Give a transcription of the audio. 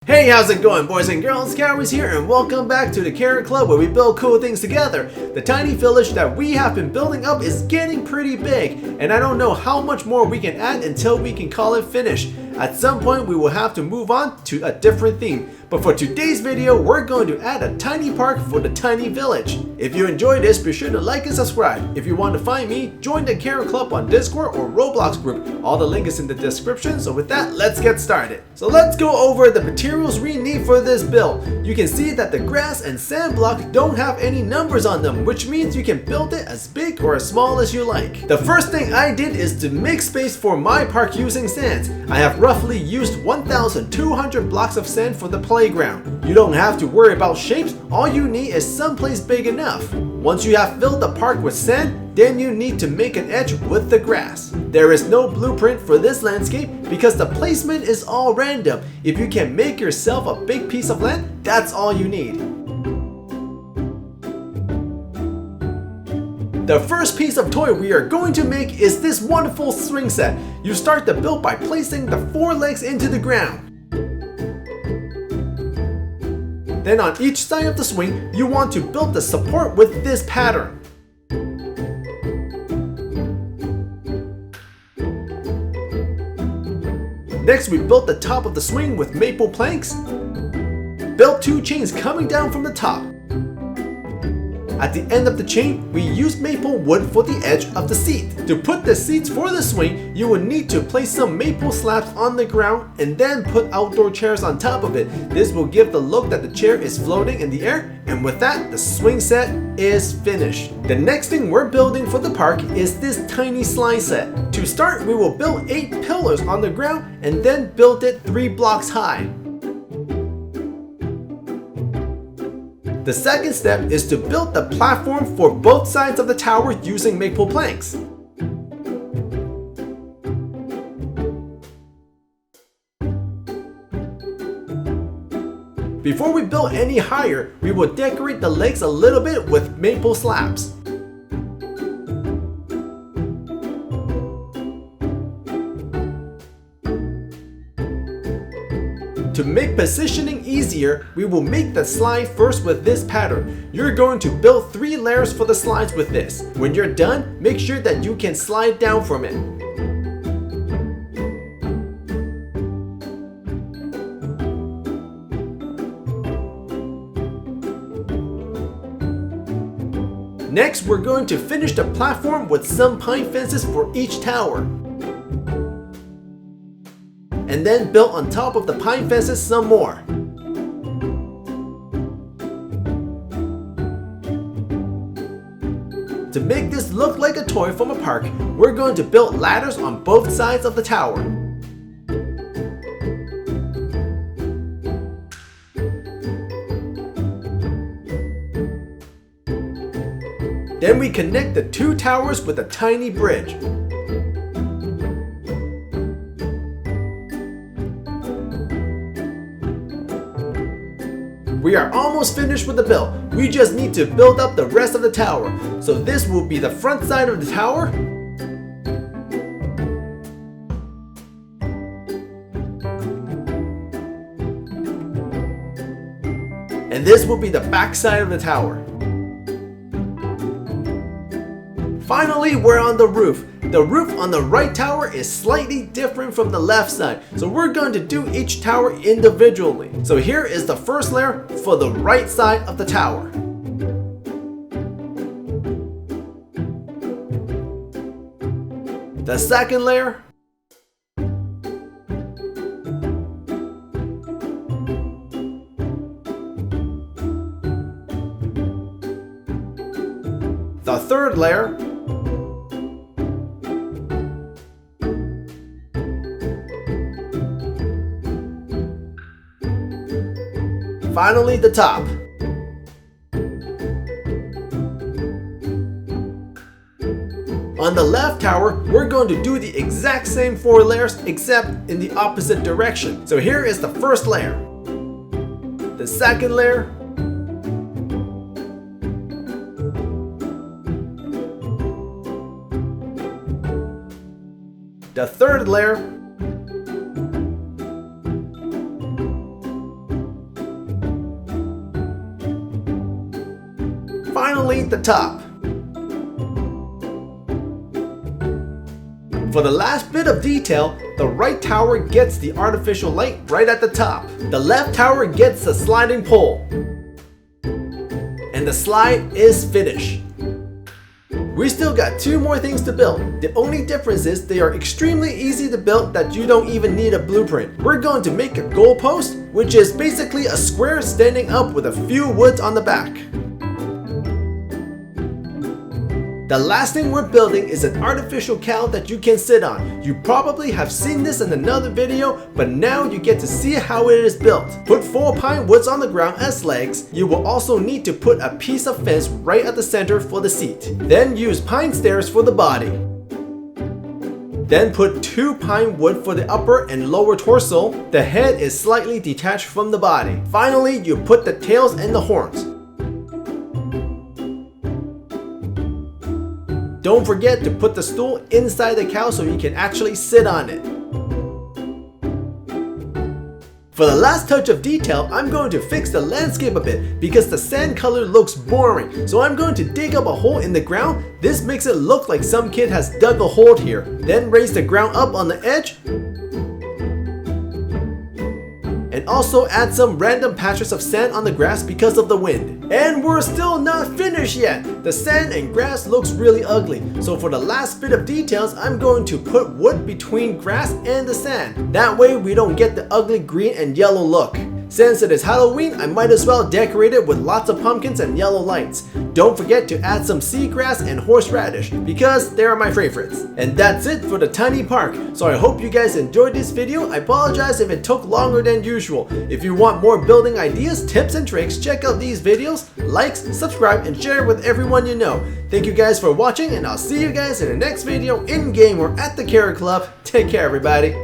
Hey, how's it going, boys and girls? Cowwy's here, and welcome back to the Carrot Club, where we build cool things together. The tiny village that we have been building up is getting pretty big, and I don't know how much more we can add until we can call it finished. At some point, we will have to move on to a different theme. But for today's video, we're going to add a tiny park for the tiny village. If you enjoyed this, be sure to like and subscribe. If you want to find me, join the Carrot Club on Discord or Roblox group. All the link is in the description. So with that, let's get started. So let's go over the materials we need for this build. You can see that the grass and sand block don't have any numbers on them, which means you can build it as big or as small as you like. The first thing I did is to make space for my park using sand. I have roughly used 1,200 blocks of sand for the playground. You don't have to worry about shapes, all you need is someplace big enough. Once you have filled the park with sand, then you need to make an edge with the grass. There is no blueprint for this landscape because the placement is all random. If you can make yourself a big piece of land, that's all you need. The first piece of toy we are going to make is this wonderful swing set. You start the build by placing the 4 legs into the ground. Then on each side of the swing, you want to build the support with this pattern. Next, we built the top of the swing with maple planks. Built 2 chains coming down from the top. At the end of the chain, we used maple wood for the edge of the seat. To put the seats for the swing, you will need to place some maple slabs on the ground and then put outdoor chairs on top of it. This will give the look that the chair is floating in the air, and with that, the swing set is finished. The next thing we're building for the park is this tiny slide set. To start, we will build 8 pillars on the ground and then build it 3 blocks high. The second step is to build the platform for both sides of the tower using maple planks. Before we build any higher, we will decorate the legs a little bit with maple slabs. To make positioning easier, we will make the slide first with this pattern. You're going to build 3 layers for the slides with this. When you're done, make sure that you can slide down from it. Next, we're going to finish the platform with some pine fences for each tower. And then build on top of the pine fences some more. To make this look like a toy from a park, we're going to build ladders on both sides of the tower. Then we connect the 2 towers with a tiny bridge. We are almost finished with the build. We just need to build up the rest of the tower. So this will be the front side of the tower. And this will be the back side of the tower. Finally, we're on the roof. The roof on the right tower is slightly different from the left side, so we're going to do each tower individually. So here is the first layer for the right side of the tower. The second layer. The third layer. Finally, the top. On the left tower, we're going to do the exact same 4 layers except in the opposite direction. So here is the first layer. The second layer. The third layer. finally the top. For the last bit of detail, the right tower gets the artificial light right at the top. The left tower gets the sliding pole. And the slide is finished. We still got 2 more things to build. The only difference is they are extremely easy to build that you don't even need a blueprint. We're going to make a goalpost, which is basically a square standing up with a few woods on the back. The last thing we're building is an artificial cow that you can sit on. You probably have seen this in another video, but now you get to see how it is built. Put 4 pine woods on the ground as legs. You will also need to put a piece of fence right at the center for the seat. Then use pine stairs for the body. Then put 2 pine wood for the upper and lower torso. The head is slightly detached from the body. Finally, you put the tails and the horns. Don't forget to put the stool inside the cow so you can actually sit on it. For the last touch of detail, I'm going to fix the landscape a bit because the sand color looks boring. So I'm going to dig up a hole in the ground. This makes it look like some kid has dug a hole here. Then raise the ground up on the edge. And also add some random patches of sand on the grass because of the wind. And we're still not finished yet. The sand and grass looks really ugly. So for the last bit of details, I'm going to put wood between grass and the sand. That way we don't get the ugly green and yellow look. Since it is Halloween, I might as well decorate it with lots of pumpkins and yellow lights. Don't forget to add some seagrass and horseradish because they are my favorites. And that's it for the tiny park. So I hope you guys enjoyed this video. I apologize if it took longer than usual. If you want more building ideas, tips, and tricks, check out these videos, like, subscribe, and share with everyone you know. Thank you guys for watching, and I'll see you guys in the next video in-game or at the Carrot Club. Take care, everybody.